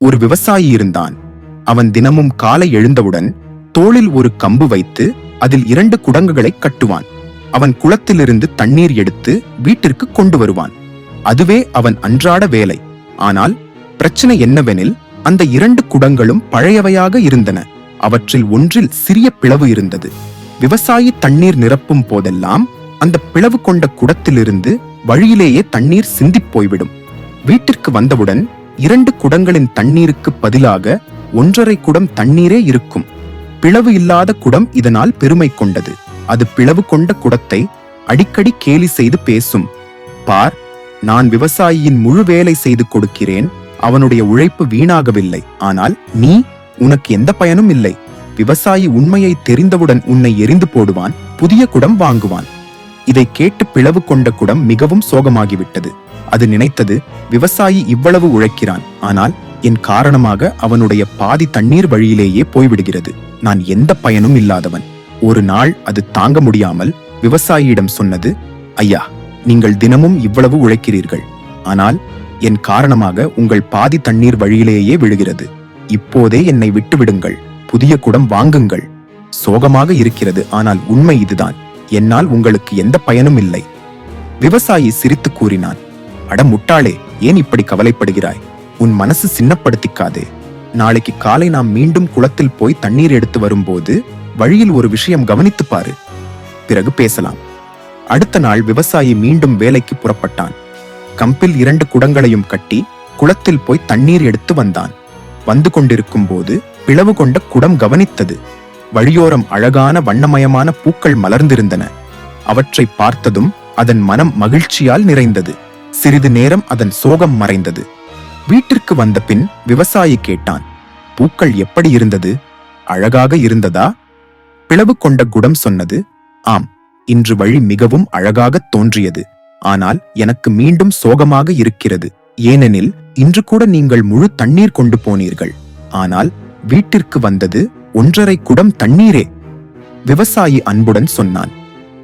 ஒரு விவசாயி இருந்தான். அவன் தினமும் காலை எழுந்தவுடன் தோளில் ஒரு கம்பு வைத்து அதில் 2 குடங்குகளை கட்டுவான். அவன் குளத்திலிருந்து தண்ணீர் எடுத்து வீட்டிற்கு கொண்டு வருவான். அதுவே அவன் அன்றாட வேலை. ஆனால் பிரச்சனை என்னவெனில், அந்த 2 குடங்களும் பழையவையாக இருந்தன. அவற்றில் ஒன்றில் சிறிய பிளவு இருந்தது. விவசாயி தண்ணீர் நிரப்பும் போதெல்லாம் அந்த பிளவு கொண்ட குடத்திலிருந்து வழியிலேயே தண்ணீர் சிந்திப் போய்விடும். வீட்டிற்கு வந்தவுடன் 2 குடங்களின் தண்ணீருக்கு பதிலாக 1.5 குடம் தண்ணீரே இருக்கும். பிளவு இல்லாத குடம் இதனால் பெருமை கொண்டது. அது பிளவு கொண்ட குடத்தை அடிக்கடி கேலி செய்து பேசும். பார், நான் விவசாயியின் முழு வேலை செய்து கொடுக்கிறேன், அவனுடைய உழைப்பு வீணாகவில்லை. ஆனால் உனக்கு எந்த பயனும் இல்லை. விவசாயி உண்மையை தெரிந்தவுடன் உன்னை எரிந்து போடுவான், புதிய குடம் வாங்குவான். இதை கேட்டு பிளவு கொண்ட குடம் மிகவும் சோகமாகிவிட்டது. அது நினைத்தது, விவசாயி இவ்வளவு உழைக்கிறான், ஆனால் என் காரணமாக அவனுடைய பாதி தண்ணீர் வழியிலேயே போய்விடுகிறது. நான் எந்த பயனும் இல்லாதவன். ஒரு நாள் அது தாங்க முடியாமல் விவசாயியிடம் சொன்னது, ஐயா, நீங்கள் தினமும் இவ்வளவு உழைக்கிறீர்கள், ஆனால் என் காரணமாக உங்கள் பாதி தண்ணீர் வழியிலேயே விழுகிறது. இப்போதே என்னை விட்டு விடுங்கள், புதிய குடம் வாங்குங்கள். சோகமாக இருக்கிறது, ஆனால் உண்மை இதுதான். என்னால் உங்களுக்கு எந்த பயனும் இல்லை. விவசாயி சிரித்து கூறினான், அட முட்டாளே, ஏன் இப்படி கவலைப்படுகிறாய்? உன் மனசு சின்னப்படுத்திக்காதே. நாளைக்கு காலை நாம் மீண்டும் குளத்தில் போய் தண்ணீர் எடுத்து வரும்போது வழியில் ஒரு விஷயம் கவனித்து பாரு, பிறகு பேசலாம். அடுத்த நாள் விவசாயி மீண்டும் வேலைக்கு புறப்பட்டான். கம்பில் 2 குடங்களையும் கட்டி குளத்தில் போய் தண்ணீர் எடுத்து வந்தான். வந்து கொண்டிருக்கும் போது பிளவு கொண்ட குடம் கவனித்தது. வழியோரம் அழகான வண்ணமயமான பூக்கள் மலர்ந்திருந்தன. அவற்றை பார்த்ததும் அதன் மனம் மகிழ்ச்சியால் நிறைந்தது. சிறிது நேரம் அதன் சோகம் மறைந்தது. வீட்டிற்கு வந்த பின் விவசாயி கேட்டான், பூக்கள் எப்படி இருந்தது? அழகாக இருந்ததா? பிளவு கொண்ட குடம் சொன்னது, ஆம், இன்று வழி மிகவும் அழகாக தோன்றியது. ஆனால் எனக்கு மீண்டும் சோகமாக இருக்கிறது. ஏனெனில் இன்று கூட நீங்கள் முழு தண்ணீர் கொண்டு போனீர்கள். ஆனால் வீட்டிற்கு வந்தது 1.5 குடம் தண்ணீரே. விவசாயி அன்புடன் சொன்னான்,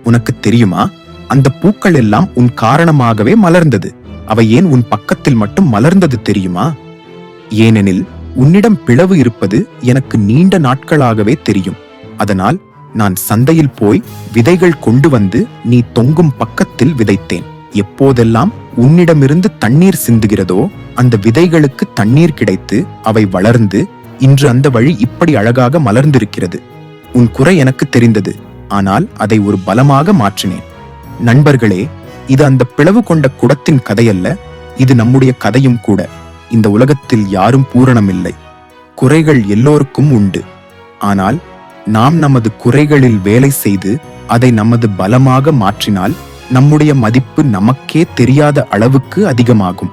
உனக்கு தெரியுமா, அந்த பூக்கள் எல்லாம் உன் காரணமாகவே மலர்ந்தது. அவை ஏன் உன் பக்கத்தில் மட்டும் மலர்ந்தது தெரியுமா? ஏனெனில் உன்னிடம் பிளவு இருப்பது எனக்கு நீண்ட நாட்களாகவே தெரியும். அதனால் நான் சந்தையில் போய் விதைகள் கொண்டு வந்து நீ தொங்கும் பக்கத்தில் விதைத்தேன். எப்போதெல்லாம் உன்னிடமிருந்து தண்ணீர் சிந்துகிறதோ அந்த விதைகளுக்கு தண்ணீர் கிடைத்து அவை வளர்ந்து இன்று அந்த வழி இப்படி அழகாக மலர்ந்திருக்கிறது. உன் குறை எனக்கு தெரிந்தது, ஆனால் அதை ஒரு பலமாக மாற்றினேன். நண்பர்களே, இது அந்த பிளவு கொண்ட குடத்தின் கதையல்ல, இது நம்முடைய கதையும் கூட. இந்த உலகத்தில் யாரும் பூரணமில்லை. குறைகள் எல்லோருக்கும் உண்டு. ஆனால் நாம் நமது குறைகளில் வேலை செய்து அதை நமது பலமாக மாற்றினால் நம்முடைய மதிப்பு நமக்கே தெரியாத அளவுக்கு அதிகமாகும்.